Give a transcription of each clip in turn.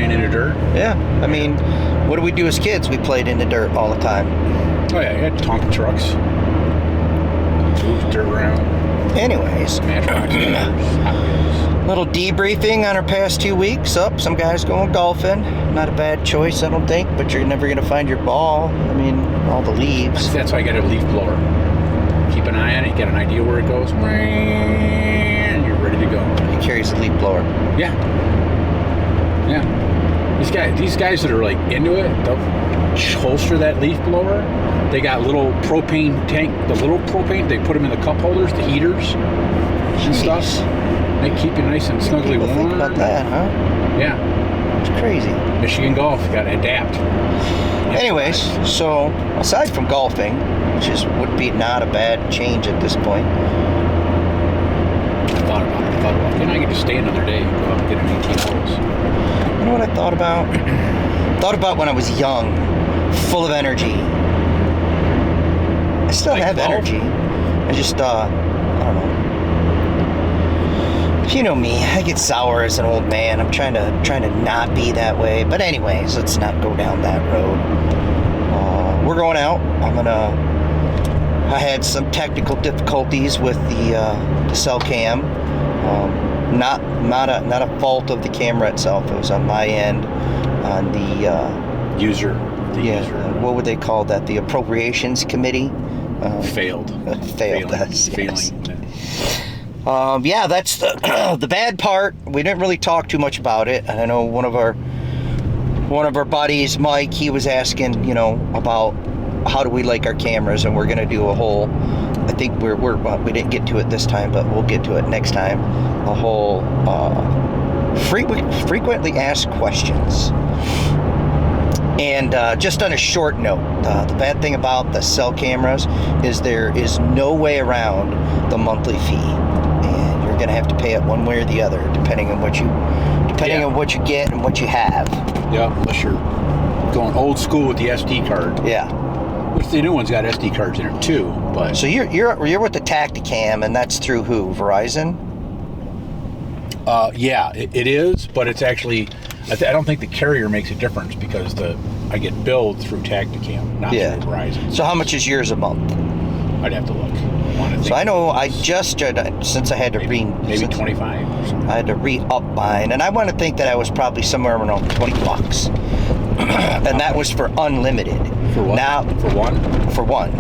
playing in the dirt. Yeah, I mean, what do we do as kids? We played in the dirt all the time. Oh yeah, you had Tonka trucks. Moved dirt around. Anyways, Matchbox cars, Hot Wheels. little debriefing on our past 2 weeks. Some guys going golfing. Not a bad choice, I don't think, but you're never going to find your ball. I mean, all the leaves. That's why I got a leaf blower. Keep an eye on it, you get an idea where it goes, and you're ready to go. He carries a leaf blower. Yeah. Yeah. These guys that are like into it, they'll holster that leaf blower. They got little propane tank, they put them in the cup holders, the heaters and stuff. They keep you nice and snugly warm. Think about that, huh? Yeah. It's crazy. Michigan golf, you gotta adapt. Anyways, so aside from golfing, which would be not a bad change at this point. I thought about it. I could just stay another day and go out and get an 18 holes. You know what I thought about? Thought about when I was young, full of energy. I still have energy. I just, I don't know. You know me, I get sour as an old man. I'm trying to not be that way. But anyways, let's not go down that road. We're going out. I had some technical difficulties with the cell cam. Not a fault of the camera itself. It was on my end, on the user. What would they call that? The appropriations committee. Failed. Failed. Yes. Failing. Yeah, that's the bad part. We didn't really talk too much about it. And I know one of our buddies, Mike, he was asking, about how do we like our cameras, and we're gonna do a whole. I think we didn't get to it this time, but we'll get to it next time. A whole frequently asked questions. And just on a short note, the bad thing about the cell cameras is there is no way around the monthly fee, and you're going to have to pay it one way or the other, depending on what you get and what you have. Yeah, unless you're going old school with the SD card. Yeah. Which the new one's got SD cards in it too, but. So you're with the Tacticam, and that's through who? Verizon? Yeah, it is, but it's actually. I don't think the carrier makes a difference because I get billed through Tacticam, not through Verizon. So how much is yours a month? I'd have to look. So I know I just since I had to maybe 25 or something. I had to re-up mine, and I want to think that I was probably somewhere around $20, and that was for unlimited. For what? Now for one. For one.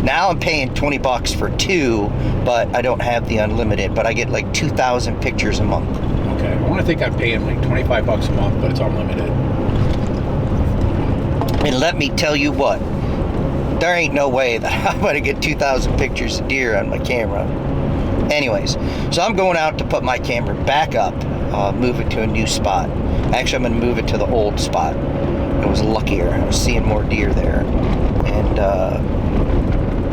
Now I'm paying $20 for two, but I don't have the unlimited. But I get like 2,000 pictures a month. Okay, I want to think I'm paying like $25 a month, but it's unlimited. And let me tell you what, there ain't no way that I'm going to get 2,000 pictures of deer on my camera. Anyways, so I'm going out to put my camera back up, move it to a new spot. Actually, I'm going to move it to the old spot. It was luckier. I was seeing more deer there. And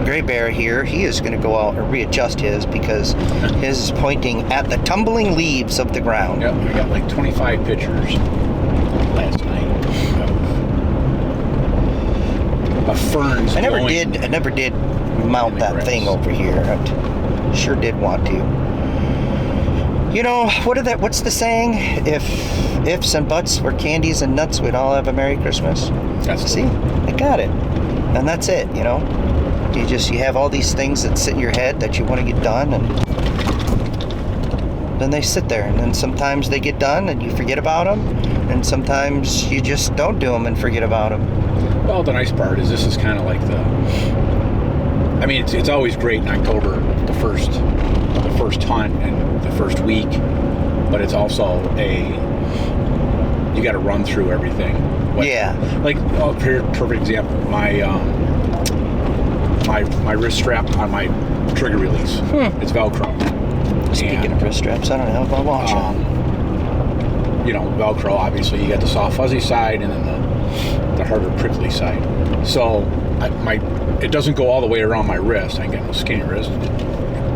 Gray Bear here, he is going to go out and readjust his because his is pointing at the tumbling leaves of the ground. Yep, I got like 25 pictures last night of ferns. I never did mount that grass. thing over here. I sure did want to. You know, what's the saying? If ifs and buts were candies and nuts, we'd all have a Merry Christmas. See? I got it. And that's it, You have all these things that sit in your head that you want to get done, and then they sit there, and then sometimes they get done and you forget about them, and sometimes you just don't do them and forget about them. Well, the nice part is this is kind of like it's always great in October, the first hunt and the first week, but it's also you got to run through everything. Yeah. Like, here, perfect example, my wrist strap on my trigger release. It's Velcro. Speaking of wrist straps, I don't know if I watch them. Velcro, obviously, you got the soft fuzzy side and then the harder prickly side. So it doesn't go all the way around my wrist. I ain't got no skinny wrist.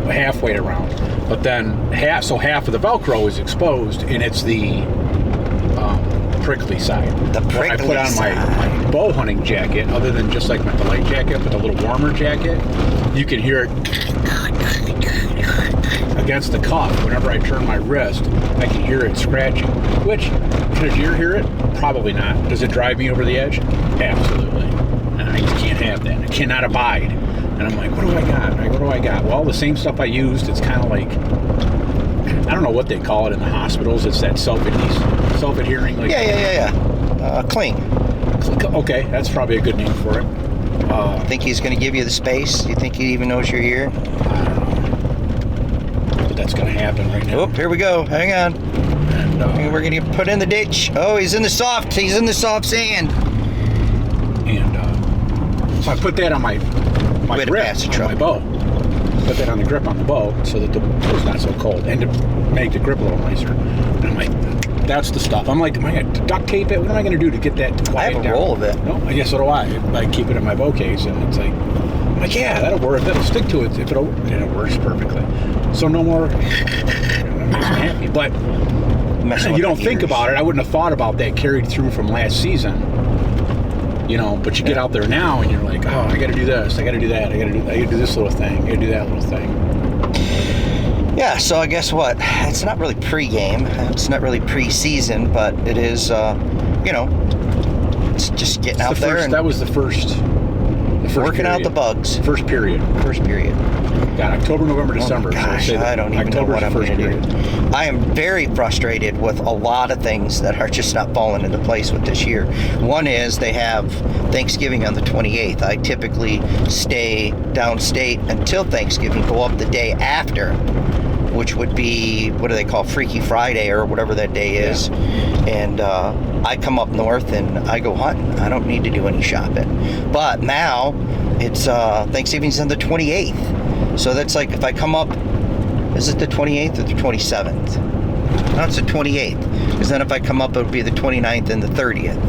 Halfway around. But then half of the Velcro is exposed, and it's the prickly side. The prickly I put on side. my bow hunting jacket, other than just like the light jacket, but the little warmer jacket, you can hear it against the cuff. Whenever I turn my wrist, I can hear it scratching. Which, does your hear it? Probably not. Does it drive me over the edge? Absolutely. And I just can't have that. I cannot abide. And I'm like, what do I got? What do I got? Well, the same stuff I used. It's kind of like, I don't know what they call it in the hospitals. It's that self-adhering. Like, Yeah. Cling. Okay, that's probably a good name for it. Think he's going to give you the space? You think he even knows you're here? But that's going to happen right now. Oh, here we go. Hang on. And, we're going to get put in the ditch. Oh, he's in the soft sand. And so I put that on my grip on my bow. Put that on the grip on the bow so that the bow's not so cold, and to make the grip a little nicer. And I'm like, that's the stuff. I'm like, am I going to duct tape it? What am I going to do to get that to quiet down? I have a roll of it. No, I guess so do I. I keep it in my bow case, and it's like, I'm like, yeah, that'll work. That'll stick to it. And it works perfectly. So no more. It makes me happy. But you don't think about it. I wouldn't have thought about that carried through from last season. You know, but you get out there now and you're like, oh, I got to do this, I got to do that, I got to do this little thing, I got to do that little thing. Yeah, so I guess what? It's not really pre-game, it's not really pre-season, but it is, it's just getting out there. And that was the first working period. out the bugs. First period. Got October, November, December. Oh my gosh, so I don't even know what I'm going to do. I am very frustrated with a lot of things that are just not falling into place with this year. One is they have Thanksgiving on the 28th. I typically stay downstate until Thanksgiving, go up the day after, which would be, what do they call, Freaky Friday or whatever that day is. And I come up north and I go hunting. I don't need to do any shopping. But now it's Thanksgiving's on the 28th. So that's like if I come up, is it the 28th or the 27th? No, it's the 28th. Because then if I come up, it would be the 29th and the 30th.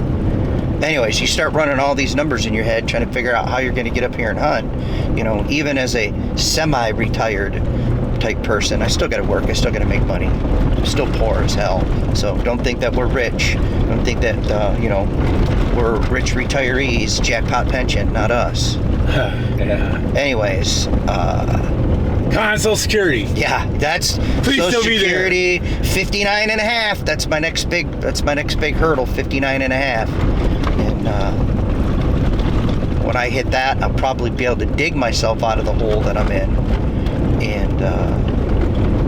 Anyways, you start running all these numbers in your head, trying to figure out how you're going to get up here and hunt. You know, even as a semi-retired type person, I still got to work. I still got to make money. I'm still poor as hell. So don't think that we're rich. Don't think that, we're rich retirees, jackpot pension, not us. Yeah. Anyways, come on, Social Security. Yeah, that's Please Social still be Security, 59 and a half. That's my next big hurdle, 59 and a half. And when I hit that, I'll probably be able to dig myself out of the hole that I'm in and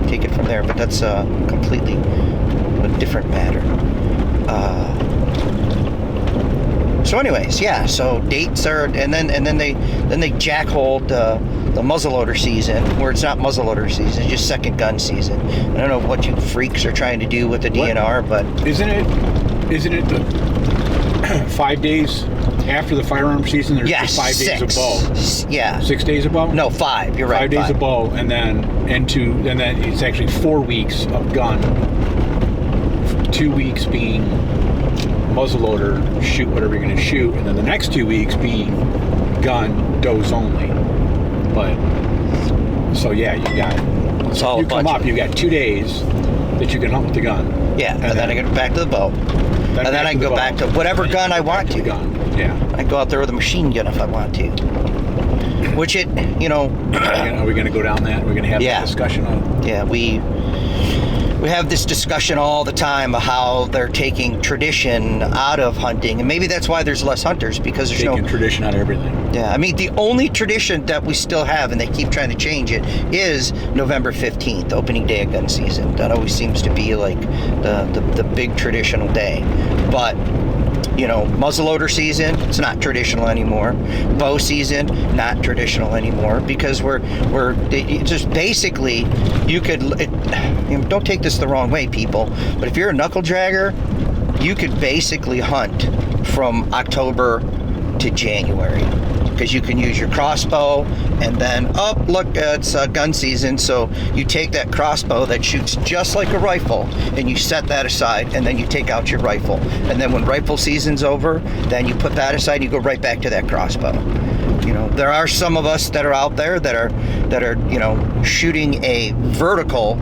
take it from there. But that's completely a different matter. So anyways, yeah, so dates are, and then they jackholed the muzzleloader season, where it's not muzzleloader season, it's just second gun season. I don't know what you freaks are trying to do with the DNR, but isn't it the 5 days after the firearm season? There's just 5 days of bow. Yeah. 6 days of bow? No, 5. You're right. 5 days of bow, and then it's actually 4 weeks of gun. 2 weeks being muzzleloader, shoot whatever you're going to shoot, and then the next 2 weeks being gun, does only. But so yeah, you come up, you got 2 days that you can hunt with the gun. Yeah, and then I go back to the bow, and then I can go back to whatever gun I want to. Gun. Yeah, I go out there with a machine gun if I want to. Which Are we going to go down that? We're going to have that discussion on. Yeah, we have this discussion all the time of how they're taking tradition out of hunting, and maybe that's why there's less hunters, because there's taking tradition out of everything. Yeah, I mean, the only tradition that we still have, and they keep trying to change it, is November 15th, opening day of gun season. That always seems to be like the big traditional day. But muzzleloader season, it's not traditional anymore. Bow season, not traditional anymore, because we're just basically, don't take this the wrong way, people, but if you're a knuckle dragger, you could basically hunt from October to January, because you can use your crossbow, and then it's gun season, so you take that crossbow that shoots just like a rifle and you set that aside, and then you take out your rifle, and then when rifle season's over, then you put that aside and you go right back to that crossbow. There are some of us that are out there that are shooting a vertical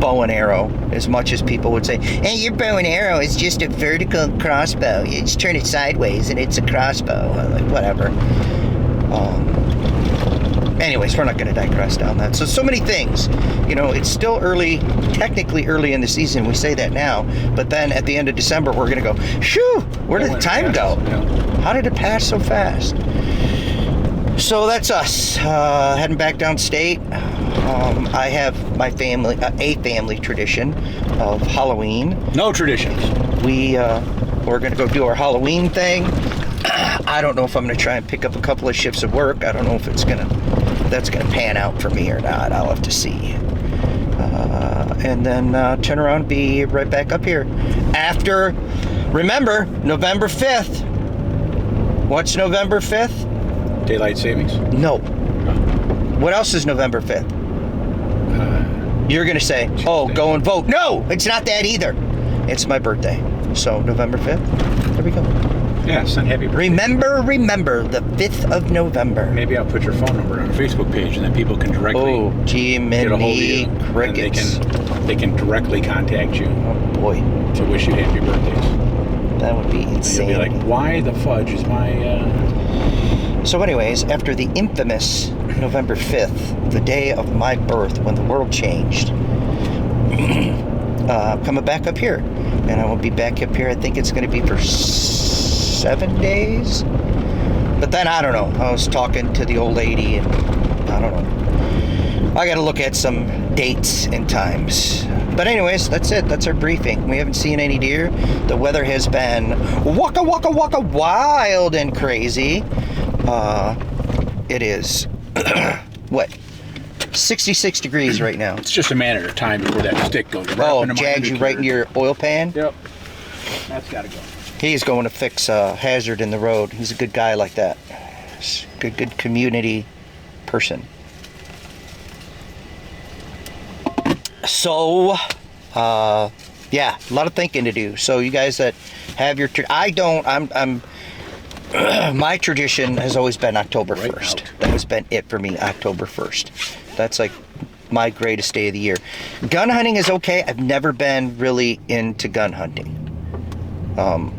bow and arrow, as much as people would say, hey, your bow and arrow is just a vertical crossbow. You just turn it sideways and it's a crossbow. I'm like, whatever. Anyways, we're not going to digress down that. So many things. You know, it's still early, technically early in the season. We say that now. But then at the end of December, we're going to go, shoo, where did the time go? Yeah. How did it pass so fast? So that's us. Heading back downstate. I have my family, a family tradition of Halloween. No traditions. We're going to go do our Halloween thing. I don't know if I'm going to try and pick up a couple of shifts of work. I don't know if that's going to pan out for me or not. I'll have to see. And then turn around and be right back up here. After, remember, November 5th. What's November 5th? Daylight savings. No. What else is November 5th? You're going to say, oh, go and vote. No, it's not that either. It's my birthday. So November 5th. There we go. Yes, and happy birthday. Remember the 5th of November. Maybe I'll put your phone number on a Facebook page, and then people can directly get a hold of you. Crickets. And they can directly contact you. Oh boy, to wish you happy birthdays. That would be insane. You'll be like, why the fudge is my? So, anyways, after the infamous November 5th, the day of my birth, when the world changed, coming back up here, and I will be back up here. I think it's going to be for 7 days. But then I don't know. I was talking to the old lady, and I don't know. I got to look at some dates and times. But anyways, that's it. That's our briefing. We haven't seen any deer. The weather has been waka wild and crazy. It is what? 66 degrees right now. It's just a matter of time before that stick goes. Jags you right into your oil pan? Yep. That's got to go. He's going to fix a hazard in the road. He's a good guy like that. Good community person. So, yeah, a lot of thinking to do. So you guys that have your, my tradition has always been October 1st. That has been it for me, October 1st. That's like my greatest day of the year. Gun hunting is okay. I've never been really into gun hunting. And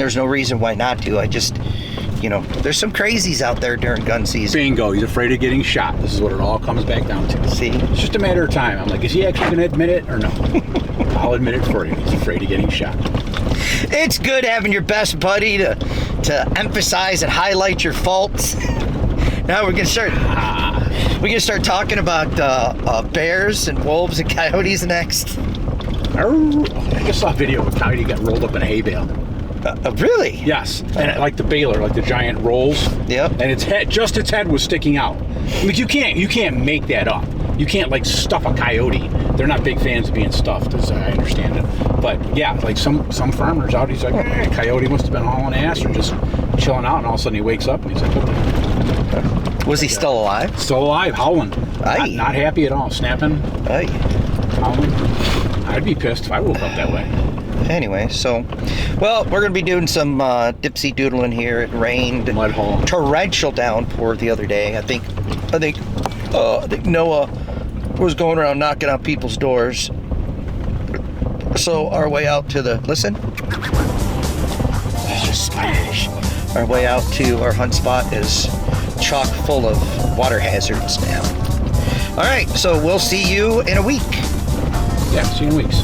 there's no reason why not to. I just, there's some crazies out there during gun season. Bingo, he's afraid of getting shot. This is what it all comes back down to. See? It's just a matter of time. I'm like, is he actually going to admit it or no? I'll admit it for you. He's afraid of getting shot. It's good having your best buddy to emphasize and highlight your faults. Now we're gonna start talking about bears and wolves and coyotes next. I just saw a video of a coyote got rolled up in a hay bale. Really? Yes, and like the baler, like the giant rolls. Yep. And its head was sticking out. Like you can't make that up. You can't like stuff a coyote. They're not big fans of being stuffed, as I understand it. But yeah, like some farmers out, he's like, coyote must have been hauling ass or just chilling out, and all of a sudden he wakes up and he's like, what? Was he still alive? Still alive, howling. Not happy at all, snapping. Aye. Howling. I'd be pissed if I woke up that way. Anyway, so, well, we're going to be doing some dipsy doodling here. It rained. Mud hole. Torrential downpour the other day. I think Noah was going around knocking on people's doors. So our way out to splash. Our way out to our hunt spot is chock full of water hazards now. All right, so we'll see you in a week. Yeah, see you in weeks.